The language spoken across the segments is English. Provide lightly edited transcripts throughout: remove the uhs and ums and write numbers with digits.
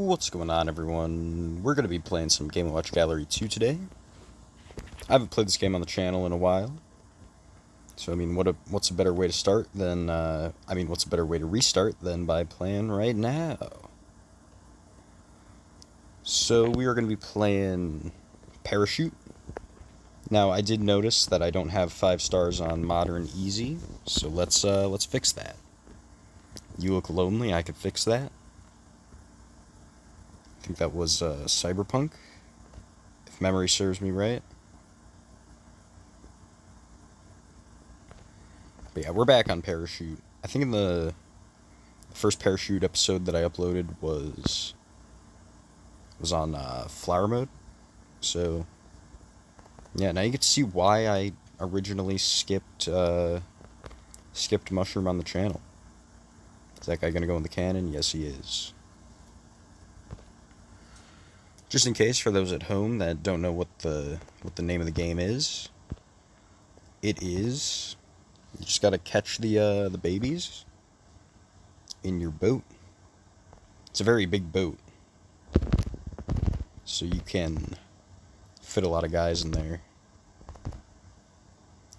What's going on, everyone? We're going to be playing some Game & Watch Gallery 2 today. I haven't played this game on the channel in a while. So, what's a better way to start than, what's a better way to restart than by playing right now? So, we are going to be playing Parachute. Now, I did notice that I don't have 5 stars on Modern Easy, so let's fix that. You look lonely, I could fix that. I think that was Cyberpunk, if memory serves me right. But yeah, we're back on Parachute. I think in the first Parachute episode that I uploaded was on Flower Mode. So yeah, now you get to see why I originally skipped Mushroom on the channel. Is that guy gonna go in the canon? Yes, he is. Just in case, for those at home that don't know what the name of the game is, it is, you just gotta catch the babies in your boat. It's a very big boat, so you can fit a lot of guys in there.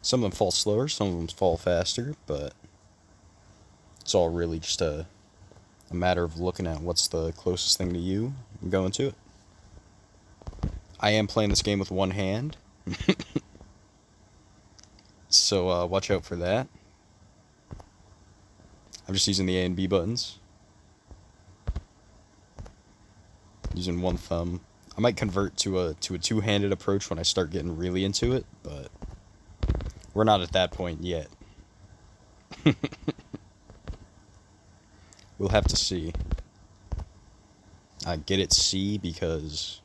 Some of them fall slower, some of them fall faster, but it's all really just a matter of looking at what's the closest thing to you and going to it. I am playing this game with one hand, so watch out for that. I'm just using the A and B buttons. Using one thumb. I might convert to a two-handed approach when I start getting really into it, but we're not at that point yet. We'll have to see. I get it, C, because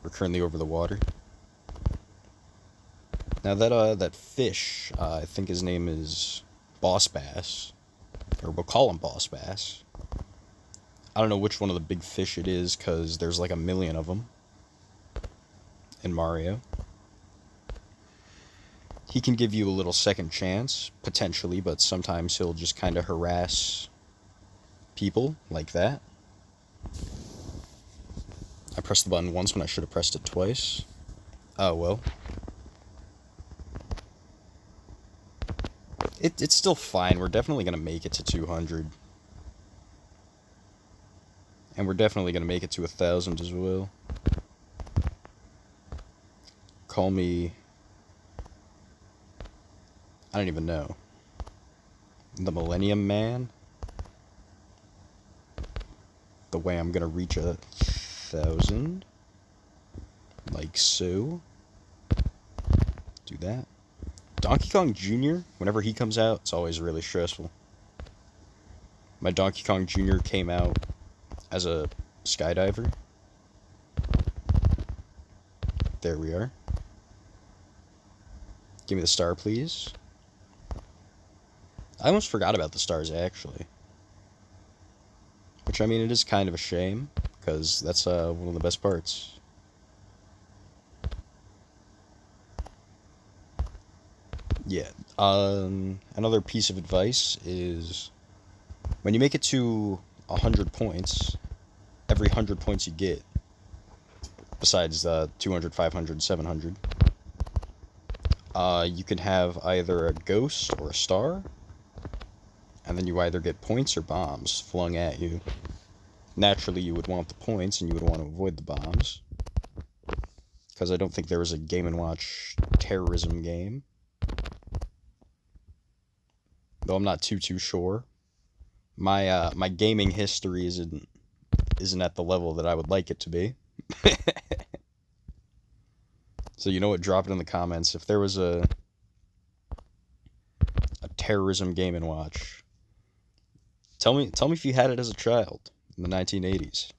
we're currently over the water. Now that fish, I think his name is Boss Bass, or we'll call him Boss Bass. I don't know which one of the big fish it is, because there's like a million of them in Mario. He can give you a little second chance, potentially, but sometimes he'll just kind of harass people like that. I pressed the button once when I should have pressed it twice. Oh, well. It's still fine. We're definitely going to make it to 200. And we're definitely going to make it to 1,000 as well. Call me... I don't even know. The Millennium Man? The way I'm going to reach 1,000. Like so. Do that. Donkey Kong Jr., whenever he comes out, it's always really stressful. My Donkey Kong Jr. came out as a skydiver. There we are. Give me the star, please. I almost forgot about the stars, actually. Which, it is kind of a shame, because that's one of the best parts. Yeah. Another piece of advice is, when you make it to 100 points, every 100 points you get, besides 200, 500, 700, you can have either a ghost or a star, and then you either get points or bombs flung at you. Naturally, you would want the points, and you would want to avoid the bombs, because I don't think there was a Game & Watch terrorism game. Though I'm not too sure. My gaming history isn't at the level that I would like it to be. So you know what? Drop it in the comments if there was a terrorism Game & Watch. Tell me if you had it as a child in the 1980s.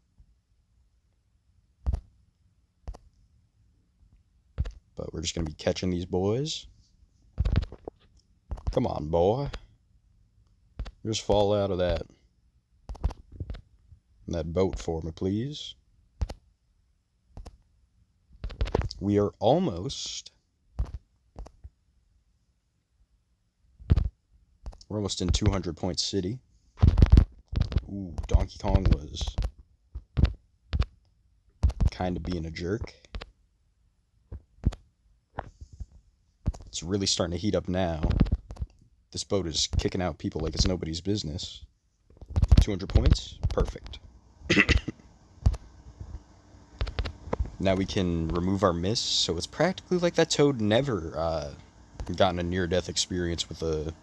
But we're just gonna be catching these boys. Come on, boy. Just fall out of that boat for me, please. We are almost... We're almost in 200 Point City. Ooh, Donkey Kong was kind of being a jerk. It's really starting to heat up now. This boat is kicking out people like it's nobody's business. 200 points? Perfect. Now we can remove our miss, so it's practically like that toad never gotten a near-death experience with a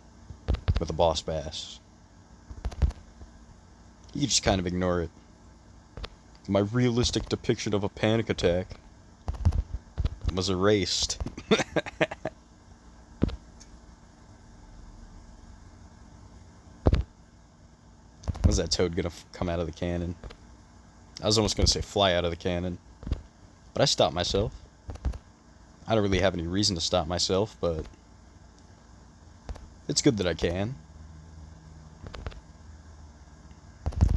boss bass. You just kind of ignore it. My realistic depiction of a panic attack was erased. When's that toad gonna come out of the cannon? I was almost gonna say fly out of the cannon, but I stopped myself. I don't really have any reason to stop myself, but it's good that I can.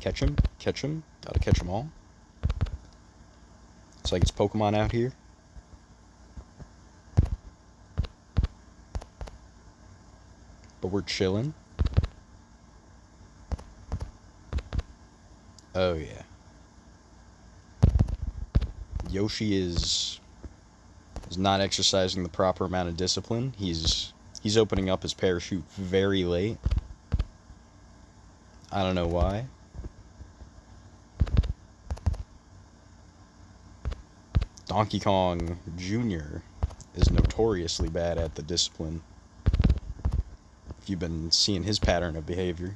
Catch him, gotta catch them all. It's like it's Pokemon out here. But we're chilling. Oh yeah. Yoshi is not exercising the proper amount of discipline. He's opening up his parachute very late. I don't know why. Donkey Kong Jr. is notoriously bad at the discipline. If you've been seeing his pattern of behavior.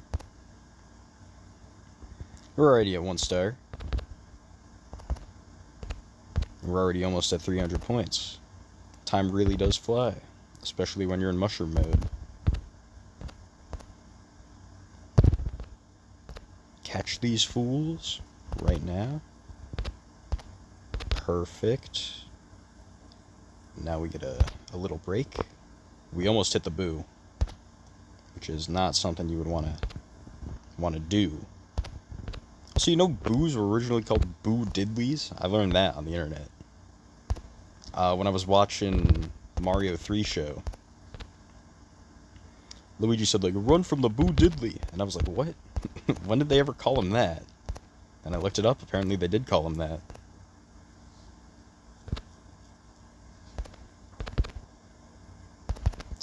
We're already at 1 star. We're already almost at 300 points. Time really does fly, especially when you're in mushroom mode. Catch these fools right now. Perfect. Now we get a little break. We almost hit the boo, which is not something you would want to do. So you know boos were originally called Boo Diddleys? I learned that on the internet. When I was watching the Mario 3 show. Luigi said, like, run from the Boo Diddley. And I was like, what? When did they ever call him that? And I looked it up. Apparently they did call him that.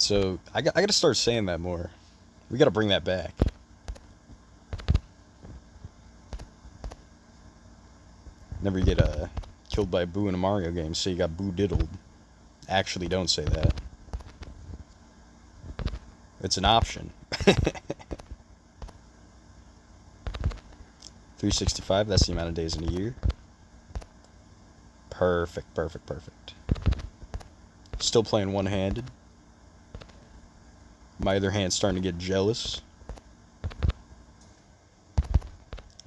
So, I gotta start saying that more. We gotta bring that back. Never get killed by a boo in a Mario game, so you got boo diddled. Actually, don't say that. It's an option. 365, that's the amount of days in a year. Perfect, perfect, perfect. Still playing one-handed. My other hand's starting to get jealous.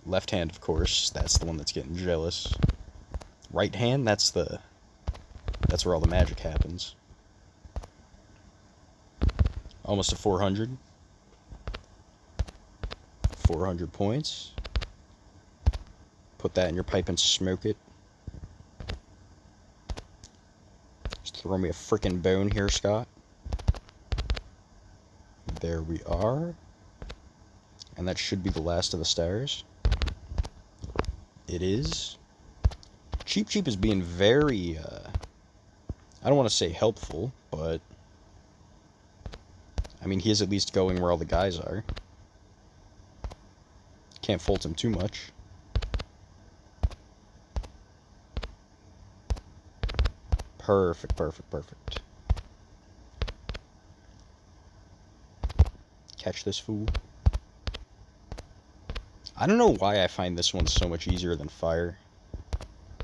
Left hand, of course, that's the one that's getting jealous. Right hand, that's where all the magic happens. Almost to 400. 400 points. Put that in your pipe and smoke it. Just throw me a frickin' bone here, Scott. There we are. And that should be the last of the stars. It is. Cheep Cheep is being very, I don't want to say helpful, but I mean, he is at least going where all the guys are. Can't fault him too much. Perfect, perfect, perfect. Catch this fool. I don't know why I find this one so much easier than Fire.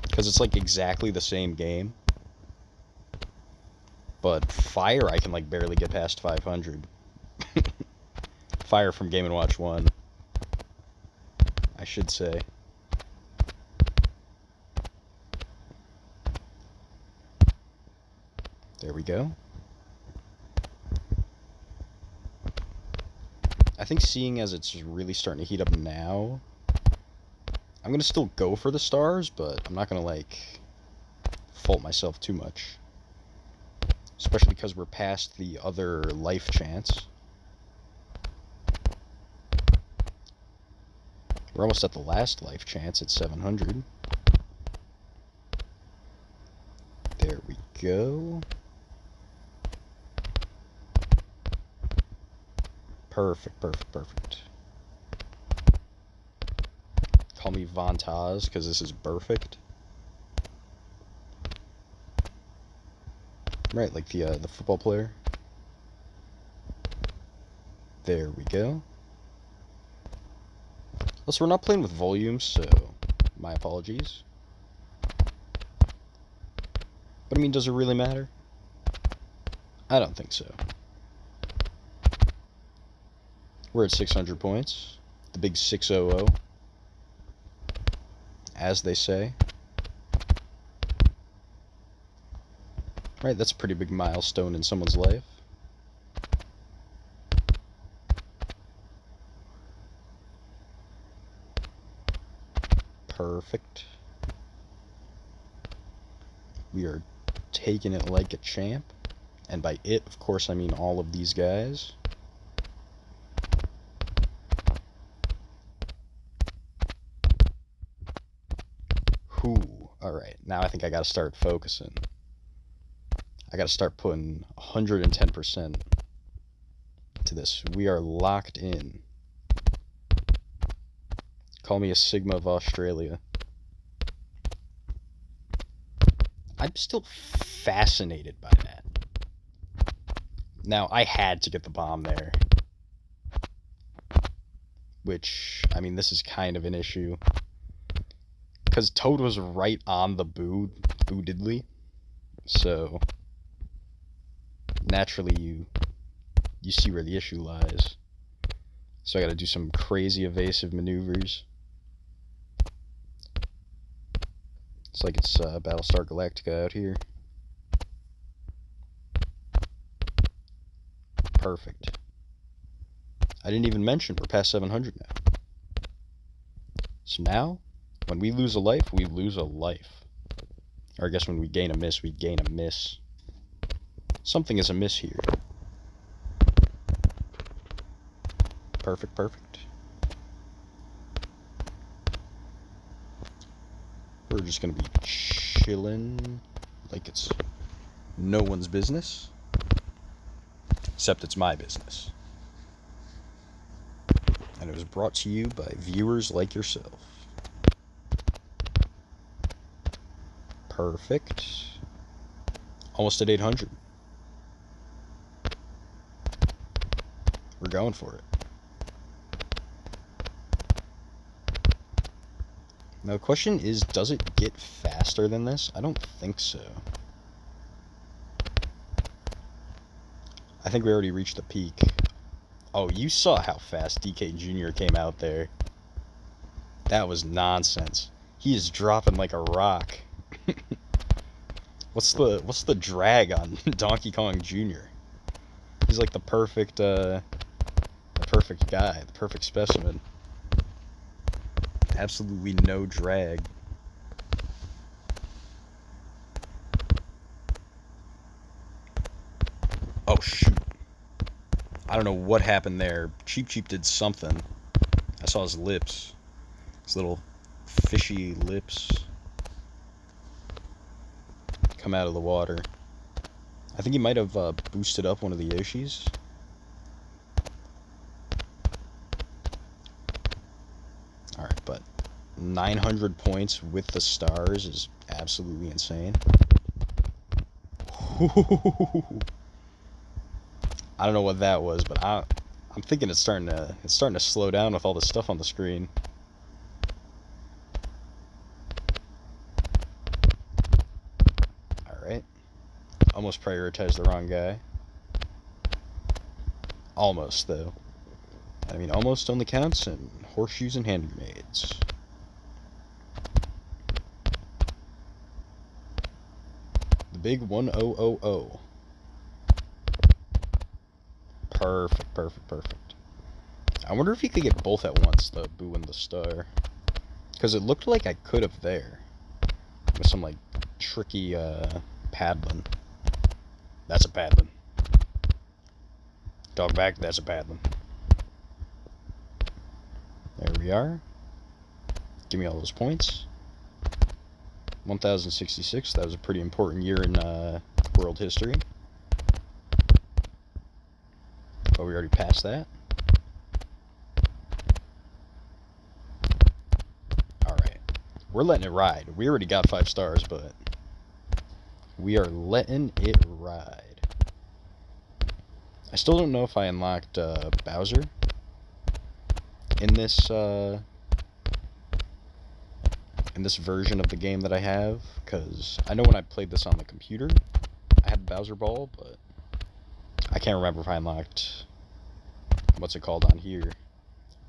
Because it's like exactly the same game. But Fire, I can like barely get past 500. Fire from Game & Watch 1. I should say. There we go. I think seeing as it's really starting to heat up now, I'm going to still go for the stars, but I'm not going to, like, fault myself too much. Especially because we're past the other life chance. We're almost at the last life chance at 700. There we go. Perfect, perfect, perfect. Call me Vontaz, because this is perfect. Right, like the football player. There we go. Also, we're not playing with volume, so my apologies. But I mean, does it really matter? I don't think so. We're at 600 points. The big 600, as they say. Right, that's a pretty big milestone in someone's life. Perfect. We are taking it like a champ. And by it, of course, I mean all of these guys. Whew. Alright, now I think I gotta start focusing. I gotta start putting 110% to this. We are locked in. Call me a Sigma of Australia. I'm still fascinated by that. Now, I had to get the bomb there. Which, I mean, this is kind of an issue. Because Toad was right on the bootedly. So, naturally, you see where the issue lies. So I gotta do some crazy evasive maneuvers. It's like it's Battlestar Galactica out here. Perfect. I didn't even mention we're past 700 now. So now, when we lose a life, we lose a life. Or I guess when we gain a miss, we gain a miss. Something is amiss here. Perfect, perfect. We're just gonna be chilling like it's no one's business. Except it's my business. And it was brought to you by viewers like yourself. Perfect. Almost at 800. We're going for it. Now the question is, does it get faster than this? I don't think so. I think we already reached the peak. Oh, you saw how fast DK Jr. came out there. That was nonsense. He is dropping like a rock. What's the drag on Donkey Kong Jr.? He's like the perfect guy, the perfect specimen. Absolutely no drag. Oh shoot. I don't know what happened there. Cheep Cheep did something. I saw his lips. His little fishy lips come out of the water. I think he might have boosted up one of the Yoshis. Alright, but 900 points with the stars is absolutely insane. I don't know what that was, but I'm thinking it's starting to slow down with all the stuff on the screen. Alright. Almost prioritized the wrong guy. Almost, though. I mean, almost only counts in horseshoes and hand grenades. The big 1000. Perfect, perfect, perfect. I wonder if you could get both at once, the boo and the star. Because it looked like I could have there. With some, like, tricky, paddling. That's a paddling. Dog back, that's a paddling. There we are. Give me all those points. 1066, that was a pretty important year in world history. But we already passed that. Alright. We're letting it ride. We already got 5 stars, but we are letting it ride. I still don't know if I unlocked Bowser in this version of the game that I have, because I know when I played this on the computer, I had the Bowser Ball, but I can't remember if I unlocked, what's it called on here,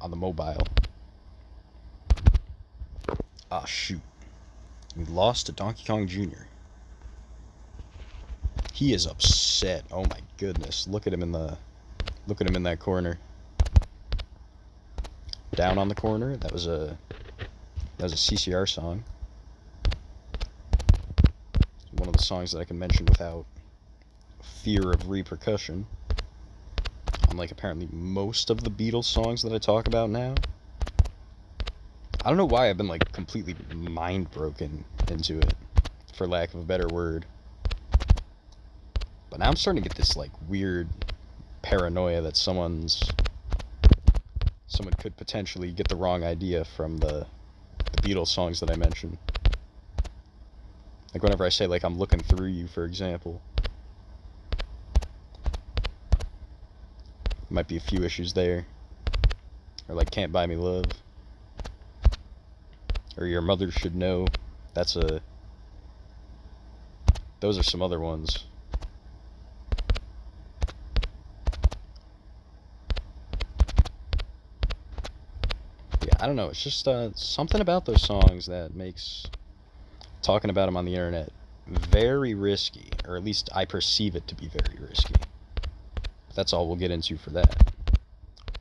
on the mobile. Ah, shoot. We lost to Donkey Kong Jr. He is upset. Oh my goodness. Look at him in that corner. Down on the corner. That was a CCR song. One of the songs that I can mention without fear of repercussion. Unlike apparently most of the Beatles songs that I talk about now. I don't know why I've been like completely mind broken into it, for lack of a better word. But now I'm starting to get this like weird paranoia that someone could potentially get the wrong idea from the Beatles songs that I mentioned. Like whenever I say like I'm looking through you, for example. Might be a few issues there. Or like Can't Buy Me Love. Or Your Mother Should Know. Those are some other ones. Yeah, I don't know. It's just something about those songs that makes talking about them on the internet very risky. Or at least I perceive it to be very risky. But that's all we'll get into for that.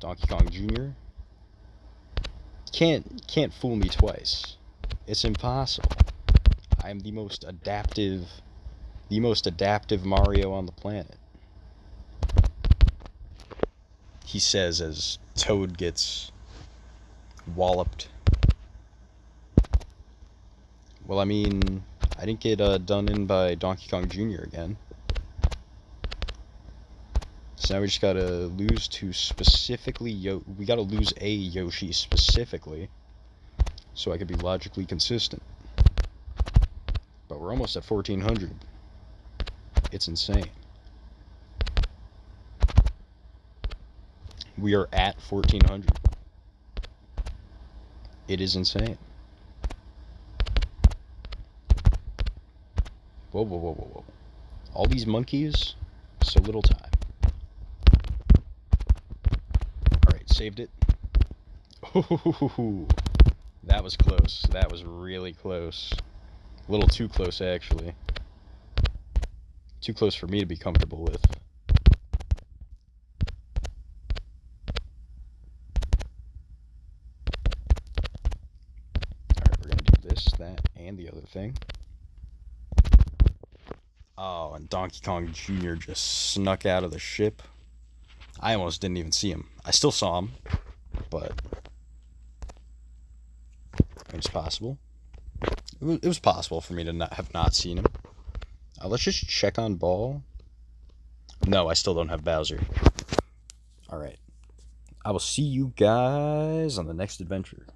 Donkey Kong Jr. Can't fool me twice. It's impossible. I am the most adaptive Mario on the planet. He says as Toad gets walloped. Well, I mean, I didn't get done in by Donkey Kong Jr. again. So now we just gotta lose to specifically we gotta lose a Yoshi specifically, so I could be logically consistent. But we're almost at 1400. It's insane. We are at 1400. It is insane. Whoa, whoa, whoa, whoa, whoa. All these monkeys, so little time. Alright, saved it. Ooh, that was close. That was really close. A little too close, actually. Too close for me to be comfortable with. Alright, we're gonna do this, that, and the other thing. Oh, and Donkey Kong Jr. just snuck out of the ship. I almost didn't even see him. I still saw him, but it's possible. It was possible for me to have not seen him. Let's just check on Ball. No, I still don't have Bowser. Alright. I will see you guys on the next adventure.